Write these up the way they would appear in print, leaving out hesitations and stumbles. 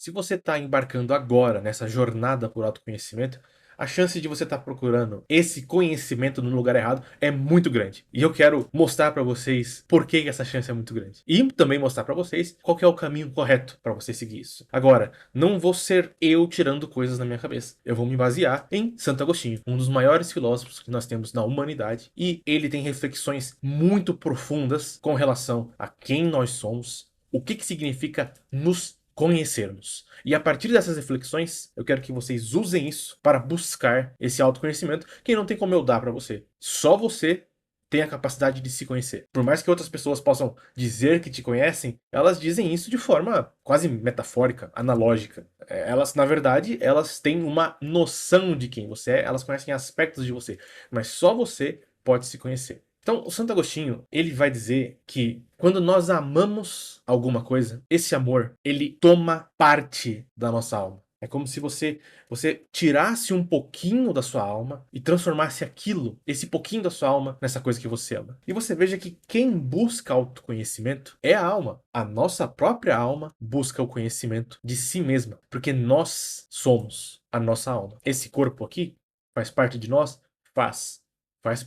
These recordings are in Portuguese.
Se você está embarcando agora nessa jornada por autoconhecimento, a chance de você estar procurando esse conhecimento no lugar errado é muito grande. E eu quero mostrar para vocês por que essa chance é muito grande. E também mostrar para vocês qual que é o caminho correto para você seguir isso. Agora, não vou ser eu tirando coisas na minha cabeça. Eu vou me basear em Santo Agostinho, um dos maiores filósofos que nós temos na humanidade. E ele tem reflexões muito profundas com relação a quem nós somos, o que significa nos conhecermos. E a partir dessas reflexões, eu quero que vocês usem isso para buscar esse autoconhecimento que não tem como eu dar para você. Só você tem a capacidade de se conhecer. Por mais que outras pessoas possam dizer que te conhecem, elas dizem isso de forma quase metafórica, analógica. Elas, na verdade, elas têm uma noção de quem você é, elas conhecem aspectos de você, mas só você pode se conhecer. Então, o Santo Agostinho, ele vai dizer que quando nós amamos alguma coisa, esse amor, ele toma parte da nossa alma. É como se você tirasse um pouquinho da sua alma e transformasse aquilo, esse pouquinho da sua alma, nessa coisa que você ama. E você veja que quem busca autoconhecimento é a alma. A nossa própria alma busca o conhecimento de si mesma, porque nós somos a nossa alma. Esse corpo aqui faz parte de nós? Faz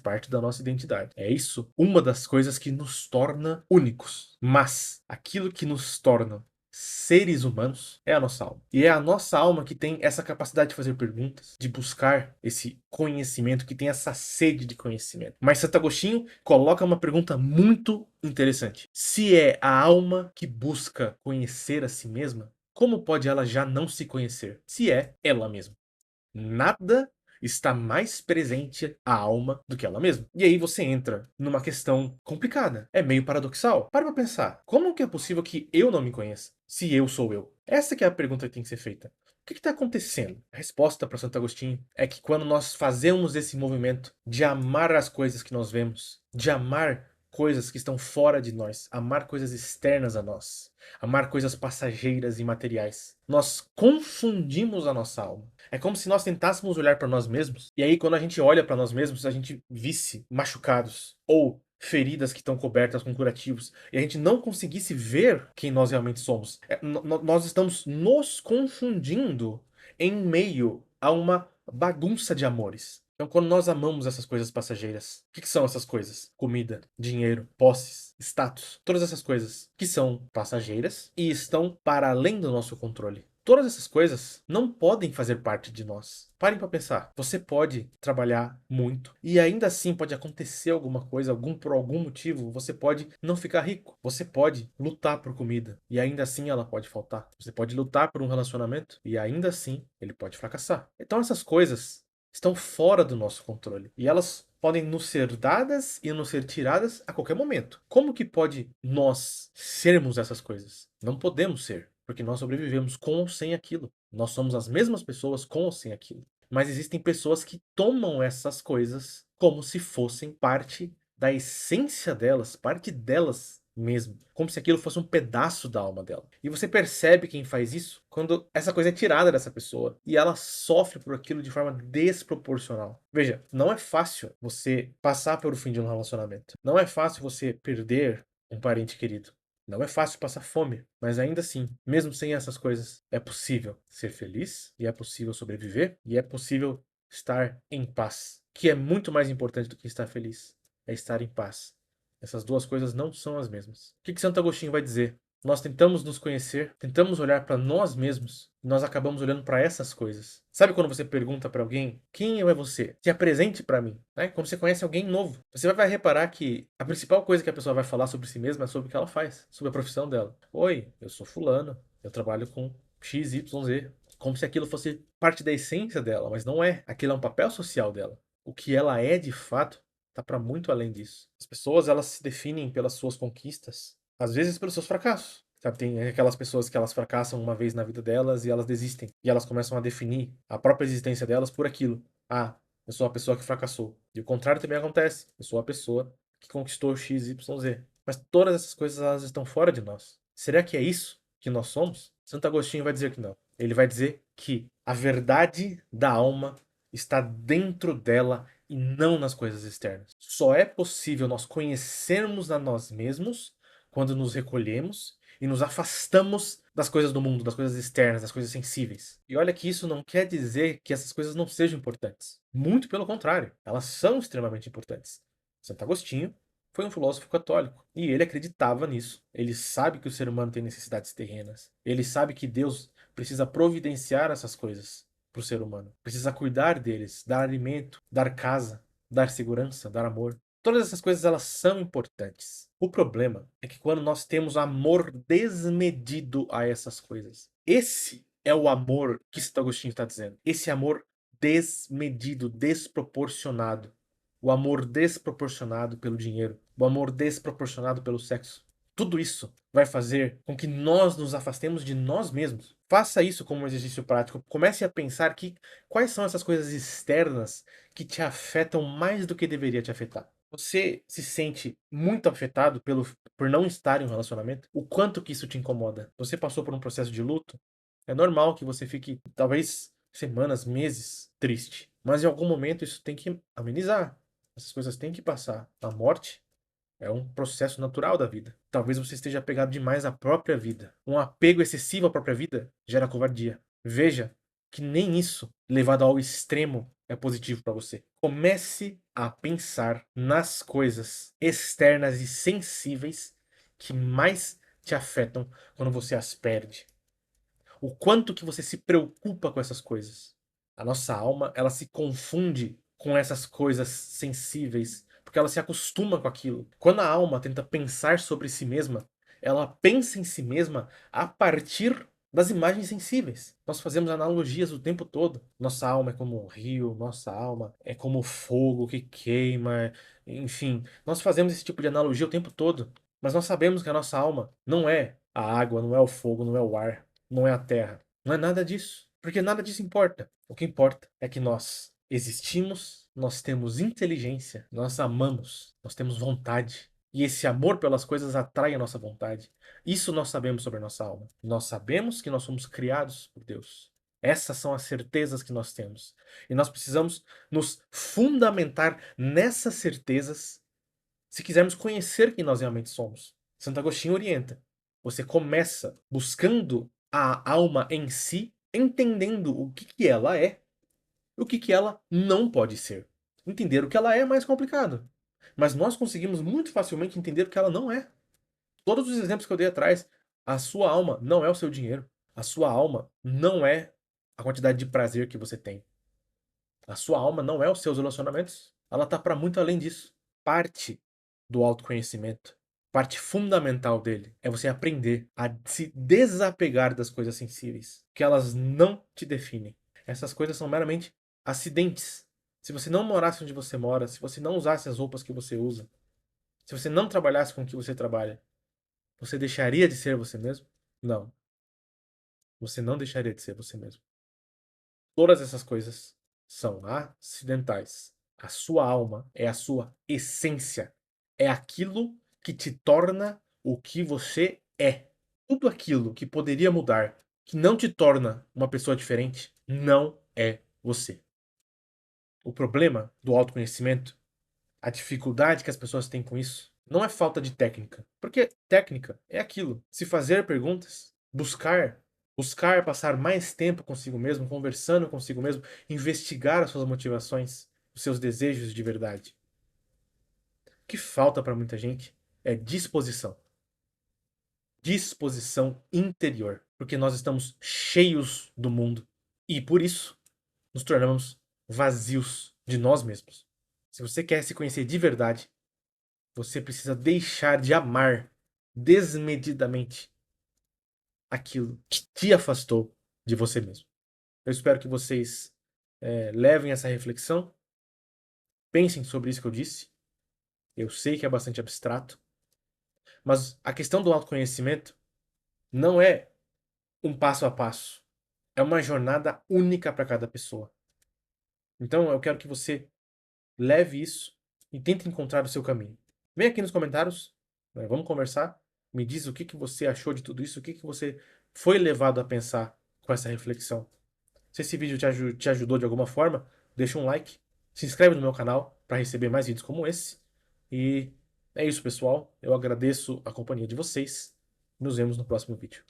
parte da nossa identidade. É isso uma das coisas que nos torna únicos. Mas aquilo que nos torna seres humanos é a nossa alma. E é a nossa alma que tem essa capacidade de fazer perguntas, de buscar esse conhecimento, que tem essa sede de conhecimento. Mas Santo Agostinho coloca uma pergunta muito interessante. Se é a alma que busca conhecer a si mesma, como pode ela já não se conhecer? Se é ela mesma. Nada está mais presente à alma do que ela mesma. E aí você entra numa questão complicada. É meio paradoxal. Para pra pensar. Como que é possível que eu não me conheça? Se eu sou eu? Essa que é a pergunta que tem que ser feita. O que está acontecendo? A resposta para Santo Agostinho é que quando nós fazemos esse movimento de amar as coisas que nós vemos, de amar coisas que estão fora de nós, amar coisas externas a nós, amar coisas passageiras e materiais, nós confundimos a nossa alma. É como se nós tentássemos olhar para nós mesmos, e aí quando a gente olha para nós mesmos, a gente visse machucados ou feridas que estão cobertas com curativos, e a gente não conseguisse ver quem nós realmente somos. Nós estamos nos confundindo em meio a uma bagunça de amores. Então, quando nós amamos essas coisas passageiras, o que são essas coisas? Comida, dinheiro, posses, status, todas essas coisas que são passageiras e estão para além do nosso controle. Todas essas coisas não podem fazer parte de nós. Parem para pensar. Você pode trabalhar muito e ainda assim pode acontecer alguma coisa, por algum motivo, você pode não ficar rico. Você pode lutar por comida e ainda assim ela pode faltar. Você pode lutar por um relacionamento e ainda assim ele pode fracassar. Então essas coisas estão fora do nosso controle e elas podem nos ser dadas e nos ser tiradas a qualquer momento. Como que pode nós sermos essas coisas? Não podemos ser, porque nós sobrevivemos com ou sem aquilo. Nós somos as mesmas pessoas com ou sem aquilo. Mas existem pessoas que tomam essas coisas como se fossem parte da essência delas, parte delas mesmo, como se aquilo fosse um pedaço da alma dela. E você percebe quem faz isso quando essa coisa é tirada dessa pessoa e ela sofre por aquilo de forma desproporcional. Veja, não é fácil você passar pelo fim de um relacionamento. Não é fácil você perder um parente querido. Não é fácil passar fome, mas ainda assim, mesmo sem essas coisas, é possível ser feliz e é possível sobreviver e é possível estar em paz, que é muito mais importante do que estar feliz, é estar em paz. Essas duas coisas não são as mesmas. O que Santo Agostinho vai dizer? Nós tentamos nos conhecer, tentamos olhar para nós mesmos, e nós acabamos olhando para essas coisas. Sabe quando você pergunta para alguém, quem é você? Se apresente para mim. Né? Quando você conhece alguém novo, você vai reparar que a principal coisa que a pessoa vai falar sobre si mesma é sobre o que ela faz, sobre a profissão dela. Oi, eu sou fulano, eu trabalho com X, Y, Z. Como se aquilo fosse parte da essência dela, mas não é. Aquilo é um papel social dela. O que ela é de fato tá para muito além disso. As pessoas, elas se definem pelas suas conquistas, às vezes pelos seus fracassos. Sabe, tem aquelas pessoas que elas fracassam uma vez na vida delas e elas desistem. E elas começam a definir a própria existência delas por aquilo. Ah, eu sou a pessoa que fracassou. E o contrário também acontece. Eu sou a pessoa que conquistou X, Y, Z. Mas todas essas coisas, elas estão fora de nós. Será que é isso que nós somos? Santo Agostinho vai dizer que não. Ele vai dizer que a verdade da alma está dentro dela e não nas coisas externas. Só é possível nós conhecermos a nós mesmos quando nos recolhemos e nos afastamos das coisas do mundo, das coisas externas, das coisas sensíveis. E olha que isso não quer dizer que essas coisas não sejam importantes. Muito pelo contrário, elas são extremamente importantes. Santo Agostinho foi um filósofo católico e ele acreditava nisso. Ele sabe que o ser humano tem necessidades terrenas. Ele sabe que Deus precisa providenciar essas coisas para o ser humano. Precisa cuidar deles, dar alimento, dar casa, dar segurança, dar amor. Todas essas coisas elas são importantes. O problema é que quando nós temos amor desmedido a essas coisas, esse é o amor que Santo Agostinho está dizendo. Esse amor desmedido, desproporcionado. O amor desproporcionado pelo dinheiro. O amor desproporcionado pelo sexo. Tudo isso vai fazer com que nós nos afastemos de nós mesmos. Faça isso como um exercício prático. Comece a pensar que quais são essas coisas externas que te afetam mais do que deveria te afetar. Você se sente muito afetado por não estar em um relacionamento? O quanto que isso te incomoda? Você passou por um processo de luto? É normal que você fique, talvez, semanas, meses triste. Mas em algum momento isso tem que amenizar. Essas coisas têm que passar. A morte é um processo natural da vida. Talvez você esteja apegado demais à própria vida. Um apego excessivo à própria vida gera covardia. Veja que nem isso, levado ao extremo, é positivo para você. Comece a pensar nas coisas externas e sensíveis que mais te afetam quando você as perde. O quanto que você se preocupa com essas coisas. A nossa alma, ela se confunde com essas coisas sensíveis, porque ela se acostuma com aquilo. Quando a alma tenta pensar sobre si mesma, ela pensa em si mesma a partir das imagens sensíveis. Nós fazemos analogias o tempo todo. Nossa alma é como um rio, nossa alma é como o fogo que queima, enfim. Nós fazemos esse tipo de analogia o tempo todo. Mas nós sabemos que a nossa alma não é a água, não é o fogo, não é o ar, não é a terra. Não é nada disso. Porque nada disso importa. O que importa é que nós existimos, nós temos inteligência, nós amamos, nós temos vontade. E esse amor pelas coisas atrai a nossa vontade. Isso nós sabemos sobre a nossa alma. Nós sabemos que nós somos criados por Deus. Essas são as certezas que nós temos. E nós precisamos nos fundamentar nessas certezas se quisermos conhecer quem nós realmente somos. Santo Agostinho orienta. Você começa buscando a alma em si, entendendo o que ela é e o que ela não pode ser. Entender o que ela é mais complicado. Mas nós conseguimos muito facilmente entender o que ela não é. Todos os exemplos que eu dei atrás, a sua alma não é o seu dinheiro. A sua alma não é a quantidade de prazer que você tem. A sua alma não é os seus relacionamentos. Ela está para muito além disso. Parte do autoconhecimento, parte fundamental dele, é você aprender a se desapegar das coisas sensíveis, que elas não te definem. Essas coisas são meramente acidentes. Se você não morasse onde você mora, se você não usasse as roupas que você usa, se você não trabalhasse com o que você trabalha, você deixaria de ser você mesmo? Não. Você não deixaria de ser você mesmo. Todas essas coisas são acidentais. A sua alma é a sua essência. É aquilo que te torna o que você é. Tudo aquilo que poderia mudar, que não te torna uma pessoa diferente, não é você. O problema do autoconhecimento, a dificuldade que as pessoas têm com isso, não é falta de técnica. Porque técnica é aquilo. Se fazer perguntas, buscar passar mais tempo consigo mesmo, conversando consigo mesmo, investigar as suas motivações, os seus desejos de verdade. O que falta para muita gente é disposição. Disposição interior. Porque nós estamos cheios do mundo. E por isso nos tornamos vazios de nós mesmos. Se você quer se conhecer de verdade, você precisa deixar de amar desmedidamente aquilo que te afastou de você mesmo. Eu espero que vocês levem essa reflexão, pensem sobre isso que eu disse. Eu sei que é bastante abstrato, mas a questão do autoconhecimento não é um passo a passo, é uma jornada única para cada pessoa. Então eu quero que você leve isso e tente encontrar o seu caminho. Vem aqui nos comentários, vamos conversar. Me diz o que você achou de tudo isso, o que você foi levado a pensar com essa reflexão. Se esse vídeo te ajudou de alguma forma, deixa um like, se inscreve no meu canal para receber mais vídeos como esse. E é isso, pessoal. Eu agradeço a companhia de vocês Nos vemos no próximo vídeo.